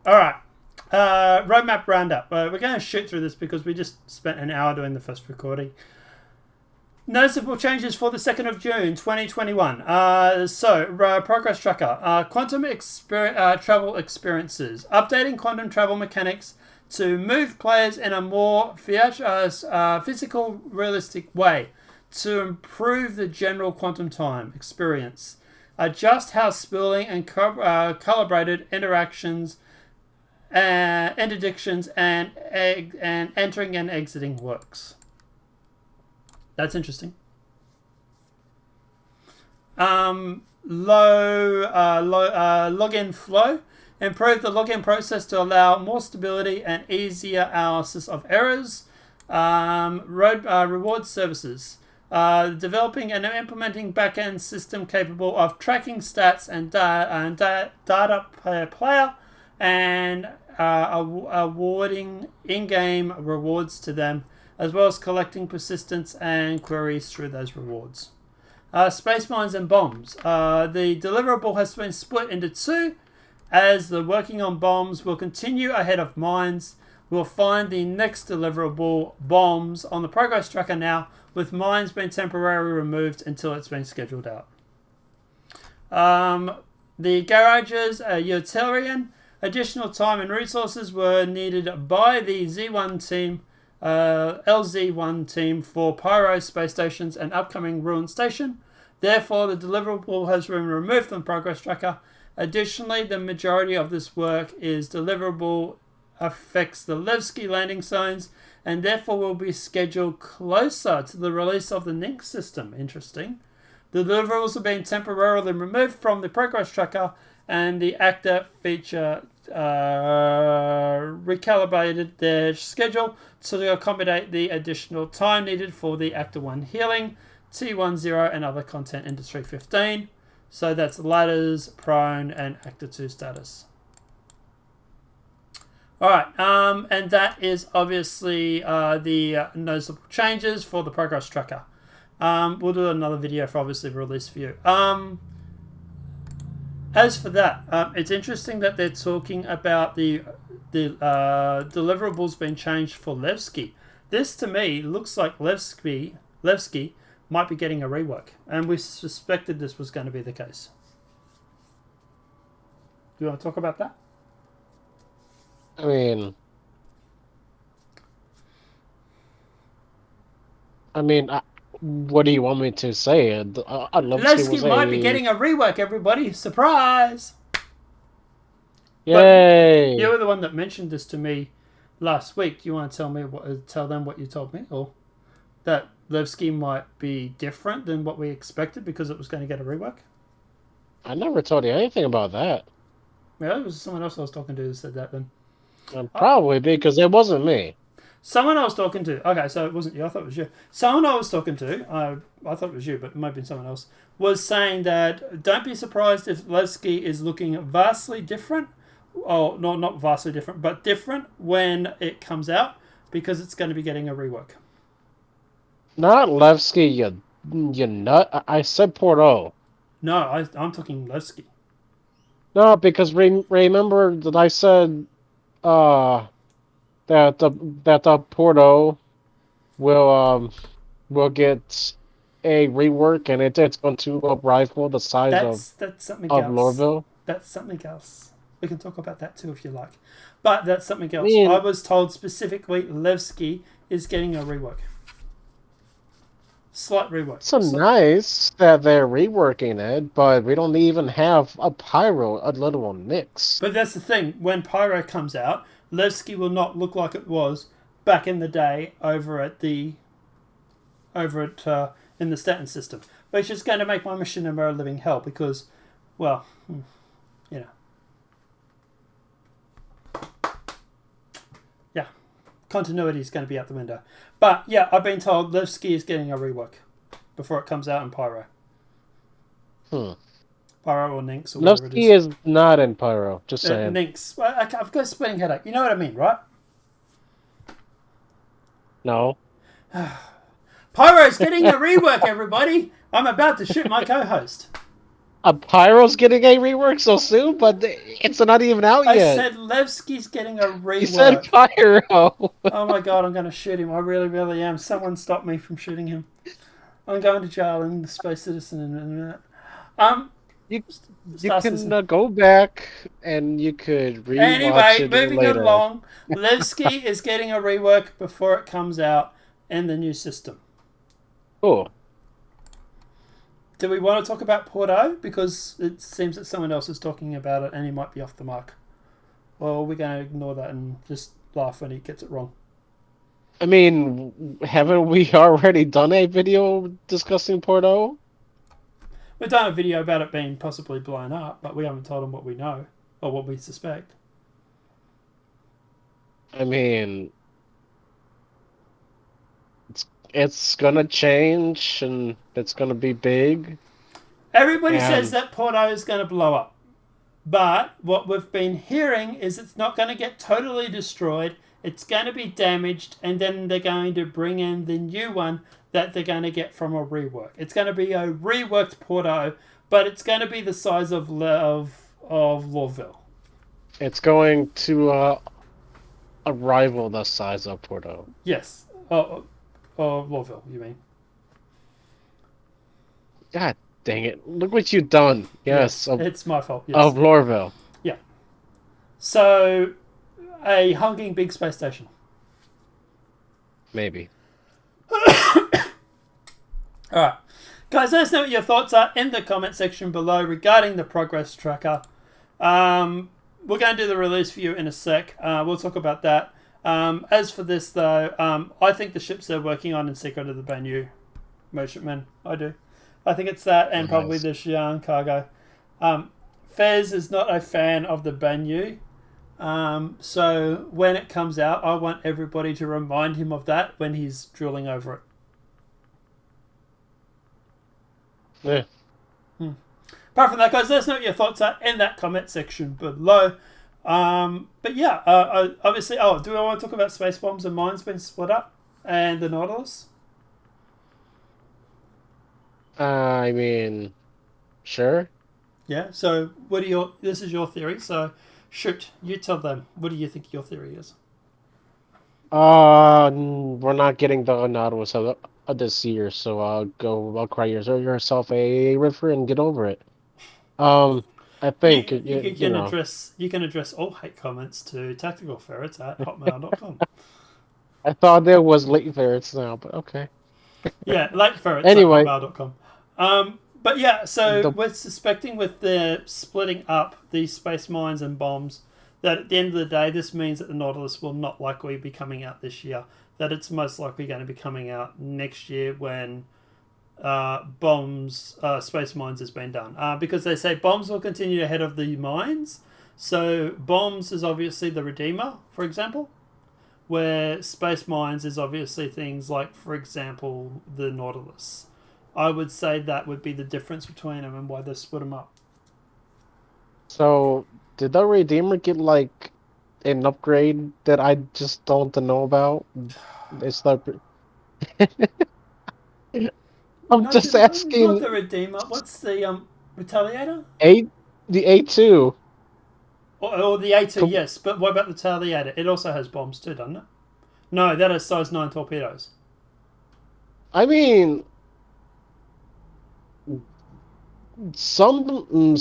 All right. Roadmap roundup. We're going to shoot through this because we just spent an hour doing the first recording. Noticeable changes for the 2nd of June 2021. Progress Tracker. Travel experiences. Updating quantum travel mechanics to move players in a more physical, realistic way to improve the general quantum time experience. Adjust how spooling and calibrated interactions, interdictions, and entering and exiting works. That's interesting. Login flow. Improve the login process to allow more stability and easier analysis of errors. Reward services. Developing and implementing backend system capable of tracking stats and data per player and awarding in-game rewards to them, as well as collecting persistence and queries through those rewards. Space mines and bombs. The deliverable has been split into two, as the working on bombs will continue ahead of mines. We'll find the next deliverable, bombs, on the progress tracker now, with mines being temporarily removed until it's been scheduled out. The garages are utilitarian. Additional time and resources were needed by the Z1 team, LZ1 team, for Pyro space stations and upcoming Ruin Station. Therefore, the deliverable has been removed from the progress tracker. Additionally, the majority of this work is deliverable affects the Levski landing zones and therefore will be scheduled closer to the release of the Nink system. Interesting. The deliverables have been temporarily removed from the progress tracker, and the actor feature recalibrated their schedule to accommodate the additional time needed for the Actor 1 healing, T10, and other content Industry 15. So that's ladders, prone, and Actor 2 status. Alright, and that is obviously the noticeable changes for the progress tracker. We'll do another video for obviously release for you. As for that, it's interesting that they're talking about the deliverables being changed for Levski. This to me looks like Levski might be getting a rework, and we suspected this was going to be the case. Do you want to talk about that? I mean, what do you want me to say? Levski might be getting a rework, everybody. Surprise! Yay! But you were the one that mentioned this to me last week. Do you want to tell them what you told me? Or that Levski might be different than what we expected because it was going to get a rework? I never told you anything about that. Yeah, it was someone else I was talking to who said that then. Probably because it wasn't me. Someone I was talking to. Okay, so it wasn't you. I thought it was you. Someone I was talking to. I thought it was you, but it might have been someone else. Was saying that don't be surprised if Levski is looking vastly different. Oh, not vastly different, but different when it comes out because it's going to be getting a rework. Not Levski, you nut. I said Porto. No, I'm talking Levski. No, because remember that I said that the Porto will get a rework, and it's going to rival the size that's something of else. Lorville. That's something else. We can talk about that too if you like. But that's something else. I was told specifically Levski is getting a rework. Slight rework. So nice that they're reworking it, but we don't even have a Pyro, a little Nyx. But that's the thing. When Pyro comes out, Levski will not look like it was back in the day over at in the Statin system, which is going to make my machinima a living hell because, well, you know. Yeah, continuity is going to be out the window. But yeah, I've been told Levski is getting a rework before it comes out in Pyro. Pyro or Nynx or whatever it is. Levski is not in Pyro, just saying. Nynx. I've got a splitting headache. You know what I mean, right? No. Pyro's getting a rework, everybody. I'm about to shoot my co-host. A Pyro's getting a rework so soon, but it's not even out I yet. said Levski's getting a You said rework. Pyro. Oh my god, I'm going to shoot him. I really, really am. Someone stop me from shooting him. I'm going to jail in the Space Citizen in a minute. Um, You you Star can Citizen. go back and you could rewatch Anyway, it moving later. along. Levski is getting a rework before it comes out in the new system. Cool. Do we want to talk about Porto? Because it seems that someone else is talking about it and he might be off the mark. Or we're going to ignore that and just laugh when he gets it wrong. I mean, haven't we already done a video discussing Porto? We've done a video about it being possibly blown up, but we haven't told them what we know or what we suspect. I mean, it's gonna change and it's gonna be big. Everybody says And that Porto is going to blow up. But what we've been hearing is it's not going to get totally destroyed. It's going to be damaged, and then they're going to bring in the new one that they're going to get from a rework. It's going to be a reworked Porto, but it's going to be the size of Lawville. it's going to rival the size of Porto. Yes. Oh, Lawville, you mean? God dang it. Look what you've done. Yes, Yes, it's my fault. of Yes. Lorville. Yeah. So, a hunking big space station. Maybe. All right. Guys, let us know what your thoughts are in the comment section below regarding the progress tracker. We're going to do the release view in a sec. We'll talk about that. As for this, though, I think the ships they're working on in secret are the Banyu merchantmen. I do. I think it's that and probably Nice. the Xi'an cargo. Fez is not a fan of the Banyu. So when it comes out, I want everybody to remind him of that when he's drooling over it. Yeah. Apart from that, guys, let us know what your thoughts are in that comment section below. But yeah, obviously, do I want to talk about space bombs and mines being split up and the Nautilus? I mean, sure. Yeah. So, what are your? This is your theory. So, shoot, you tell them. What do you think your theory is? We're not getting the Nautilus this year, so I'll cry yourself a river and get over it. Um, I think You can address all hate comments to tacticalferrets@hotmail.com. I thought there was late ferrets now, but okay. Yeah, lateferrets at Anyway, hotmail.com. But yeah, so the we're suspecting with the splitting up these space mines and bombs that at the end of the day, this means that the Nautilus will not likely be coming out this year. That it's most likely going to be coming out next year when space mines has been done. Because they say bombs will continue ahead of the mines. So bombs is obviously the Redeemer, for example, where space mines is obviously things like, for example, the Nautilus. I would say that would be the difference between them and why they split them up. so did the Redeemer get like an upgrade that I just don't know about? It's like I'm Not just not asking the Redeemer. What's the Retaliator? A the A2. Or the A2? Yes, but what about the Retaliator? It also has bombs too, doesn't it? No, that has size 9 torpedoes. I mean, some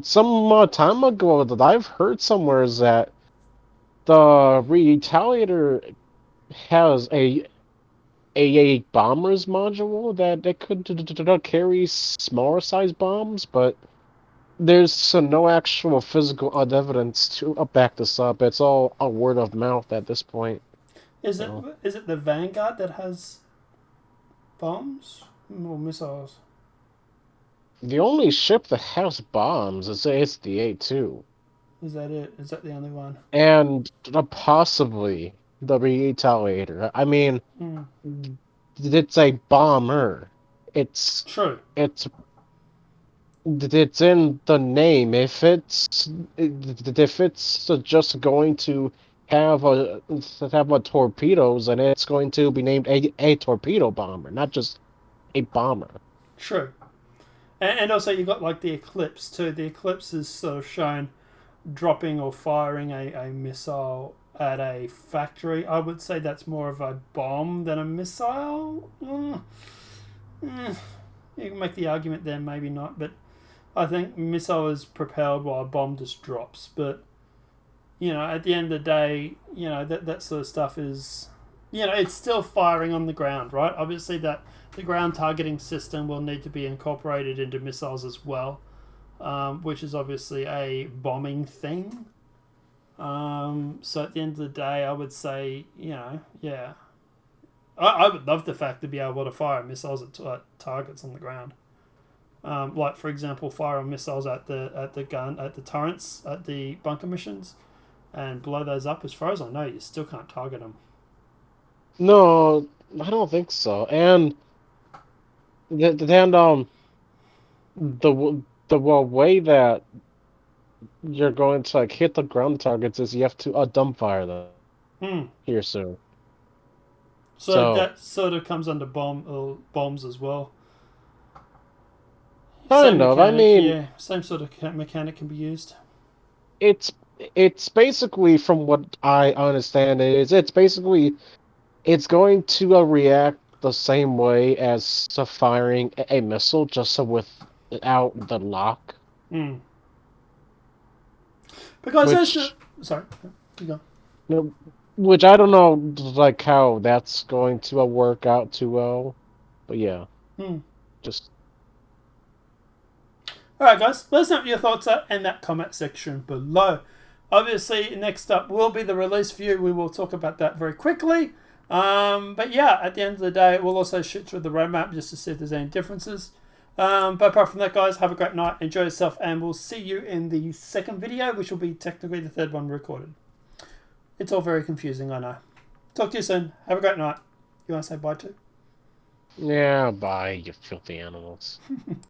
some time ago that I've heard somewhere is that the Retaliator has a bombers module that could carry smaller size bombs, but there's no actual physical evidence to back this up. It's all a word of mouth at this point. Is it So is it the Vanguard that has bombs or missiles? the only ship that has bombs is it's the A2. Is that it? Is that the only one? And possibly the Retaliator. I mean, Hmm. it's a bomber. It's True. it's it's in the name. If it's just going to have a torpedoes, and it's going to be named a torpedo bomber, not just a bomber. True. And also you got like the eclipse too. The eclipse is sort of shown dropping or firing a missile at a factory. I would say that's more of a bomb than a missile. You can make the argument there, maybe not, but I think missile is propelled while a bomb just drops. But at the end of the day, that sort of stuff is, it's still firing on the ground, right? Obviously, that the ground targeting system will need to be incorporated into missiles as well, which is obviously a bombing thing. So at the end of the day, I would say, yeah, I would love the fact to be able to fire missiles at targets on the ground. Like for example, firing missiles at the turrets at the bunker missions, and blow those up. As far as I know, you still can't target them. No, I don't think so. And then the way that you're going to like hit the ground targets is you have to dumbfire them Hmm. here soon. So So that sort of comes under bombs as well. Same kind of. I mechanic, mean, yeah. Same sort of mechanic can be used. it's it's basically from what I understand it's basically it's going to react the same way as firing a missile, just so without the lock, Hmm. Because there's no. which Sorry. You go. you know, which I don't know like how that's going to work out too well. But yeah, Hmm. just Alright, guys, let us know what your thoughts are in that comment section below. Obviously, next up will be the release view. We will talk about that very quickly. But yeah, at the end of the day, we'll also shoot through the roadmap just to see if there's any differences. But apart from that, guys, have a great night, enjoy yourself, and we'll see you in the second video, which will be technically the third one recorded. It's all very confusing, I know. Talk to you soon. Have a great night. You want to say bye too? yeah, bye, you filthy animals.